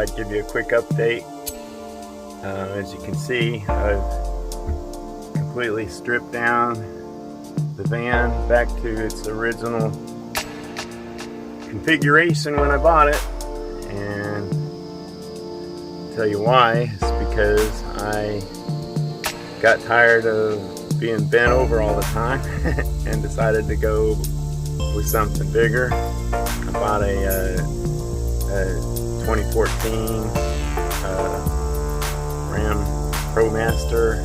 I'd give you a quick update. As you can see, I've completely stripped down the van back to its original configuration when I bought it, and I'll tell you why. It's because I got tired of being bent over all the time and decided to go with something bigger. I bought a 2014 Ram ProMaster,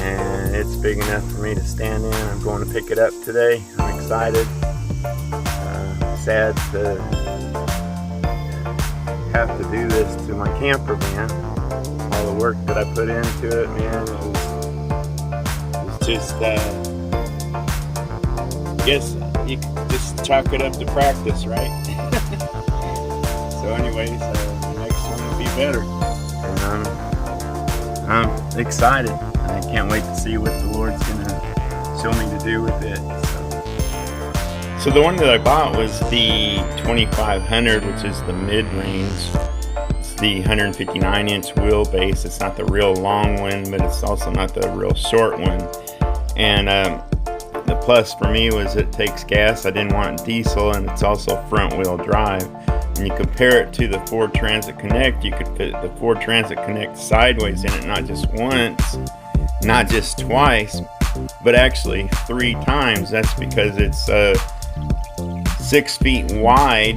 and it's big enough for me to stand in. I'm going to pick it up today. I'm excited. Sad to have to do this to my camper van. All the work that I put into it, man, it was just, I guess you could just chalk it up to practice, right? So anyways, the next one will be better. And I'm excited. I can't wait to see what the Lord's gonna show me to do with it. So the one that I bought was the 2500, which is the mid-range. It's the 159-inch wheelbase. It's not the real long one, but it's also not the real short one. And the plus for me was it takes gas. I didn't want diesel, and it's also front-wheel drive. When you compare it to the Ford Transit Connect, you could fit the Ford Transit Connect sideways in it, not just once, not just twice, but actually 3 times. That's because it's 6 feet wide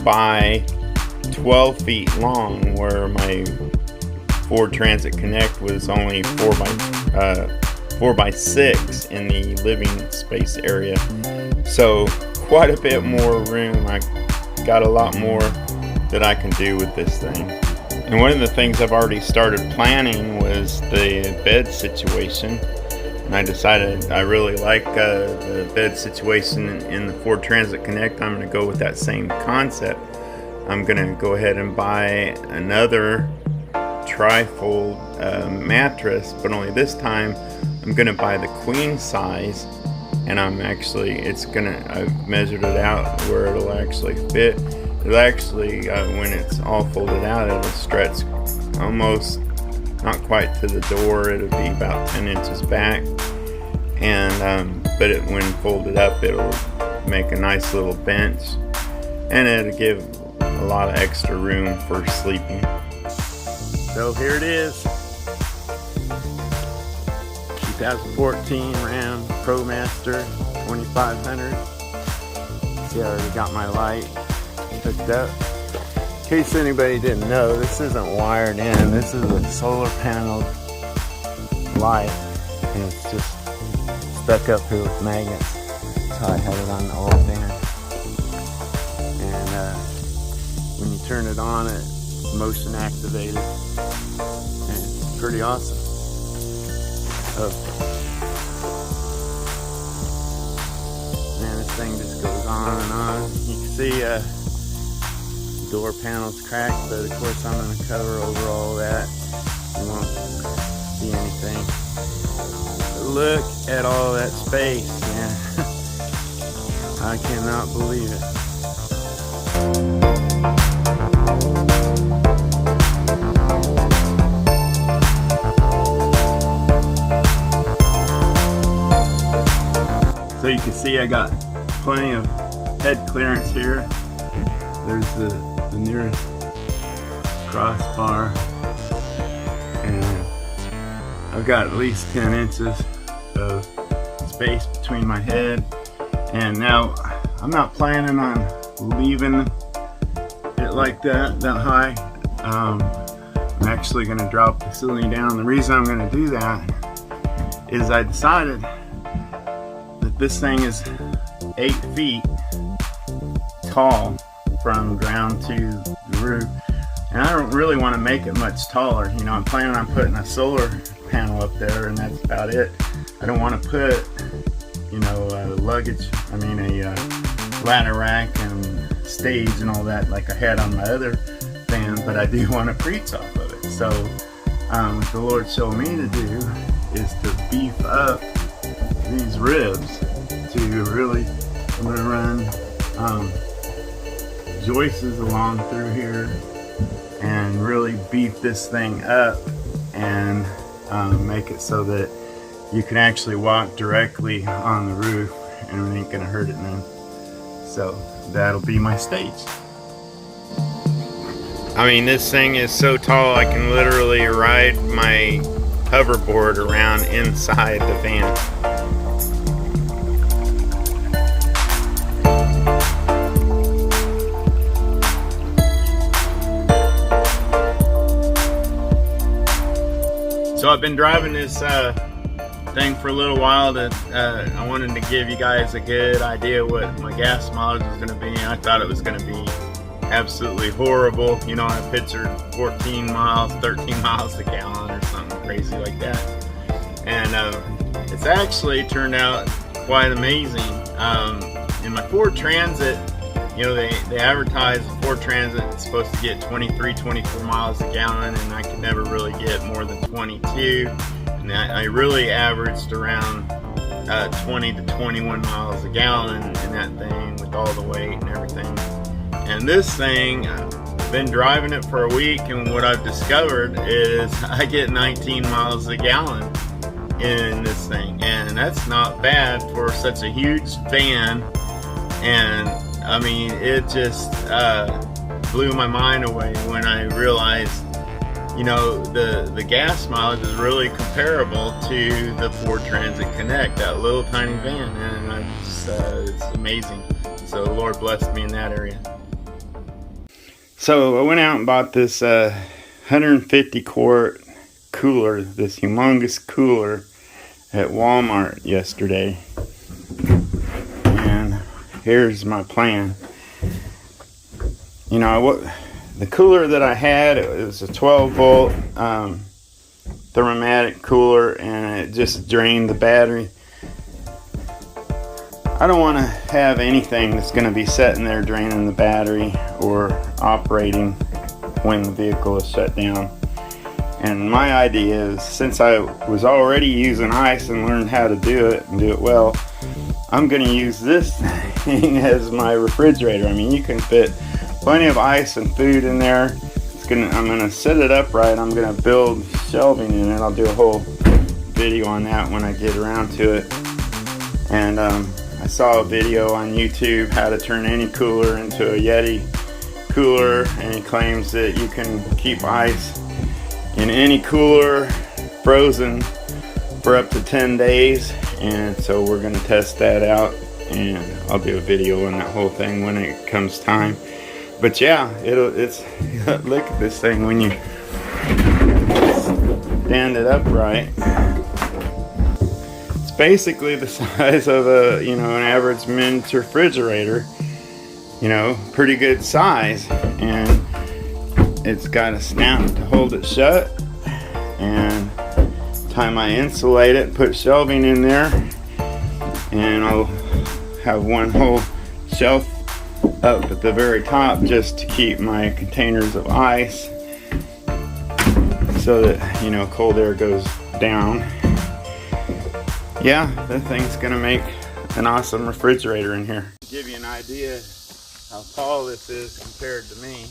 by 12 feet long, where my Ford Transit Connect was only 4 by 6 in the living space area. So quite a bit more room. I got a lot more that I can do with this thing. And one of the things I've already started planning was the bed situation. And I decided I really like the bed situation in the Ford Transit Connect. I'm going to go with that same concept. I'm going to go ahead and buy another tri-fold mattress, but only this time I'm going to buy the queen size. And I've measured it out where it'll actually fit. It'll actually, when it's all folded out, it'll stretch almost, not quite to the door. It'll be about 10 inches back. And but when folded up, it'll make a nice little bench, and it'll give a lot of extra room for sleeping. So here it is. 2014 Ram ProMaster 2500. See, I already got my light hooked up. In case anybody didn't know, this isn't wired in. This is a solar panel light, and it's just stuck up here with magnets. That's how I had it on the old van. And when you turn it on, it's motion activated, and it's pretty awesome. Man, this thing just goes on and on. You can see door panels cracked, but of course I'm going to cover over all that. You won't see anything. But look at all that space, man. I cannot believe it. So you can see I got plenty of head clearance here. There's the nearest crossbar, and I've got at least 10 inches of space between my head. And now I'm not planning on leaving it like that high. I'm actually going to drop the ceiling down. The reason I'm going to do that is I decided this thing is 8 feet tall from ground to the roof, and I don't really want to make it much taller. You know, I'm planning on putting a solar panel up there, and that's about it. I don't want to put, you know, luggage, a ladder rack and stage and all that like I had on my other van, but I do want to preach off of it. So what the Lord showed me to do is to beef up these ribs to really, I'm going to run joists along through here and really beef this thing up and make it so that you can actually walk directly on the roof and it ain't gonna hurt it none. So that'll be my stage. I mean, this thing is so tall I can literally ride my hoverboard around inside the van. So I've been driving this thing for a little while. That I wanted to give you guys a good idea what my gas mileage was going to be. I thought it was going to be absolutely horrible. You know, I pictured 14 miles, 13 miles a gallon or something crazy like that. And it's actually turned out quite amazing. In my Ford Transit, you know, they advertise the Ford Transit is supposed to get 23, 24 miles a gallon, and I could never really get more than 22. And I really averaged around 20 to 21 miles a gallon in that thing with all the weight and everything. And this thing, I've been driving it for a week, and what I've discovered is I get 19 miles a gallon in this thing, and that's not bad for such a huge van. And I mean, it just blew my mind away when I realized, you know, the gas mileage is really comparable to the Ford Transit Connect, that little tiny van, and it's amazing. So the Lord blessed me in that area. So I went out and bought this 150 quart cooler, this humongous cooler at Walmart yesterday. And here's my plan. You know, the cooler that I had, it was a 12 volt thermomatic cooler, and it just drained the battery. I don't want to have anything that's going to be sitting there draining the battery or operating when the vehicle is shut down. And my idea is, since I was already using ice and learned how to do it and do it well, I'm going to use this thing as my refrigerator. I mean, you can fit plenty of ice and food in there. I'm going to set it upright. I'm going to build shelving in it. I'll do a whole video on that when I get around to it. And I saw a video on YouTube how to turn any cooler into a Yeti cooler, and he claims that you can keep ice in any cooler frozen for up to 10 days. And so we're going to test that out, and I'll do a video on that whole thing when it comes time. But yeah, it's look at this thing when you stand it upright. It's basically the size of an average men's refrigerator. You know, pretty good size, and it's got a snout to hold it shut. And time I insulate it, put shelving in there, and I'll have one whole shelf up at the very top just to keep my containers of ice so that, you know, cold air goes down. Yeah, that thing's gonna make an awesome refrigerator in here. To give you an idea how tall this is compared to me,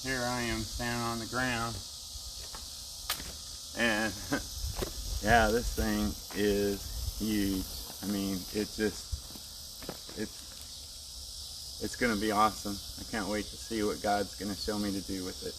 here I am standing on the ground, and yeah, this thing is huge. I mean, it's gonna be awesome. I can't wait to see what God's gonna show me to do with it.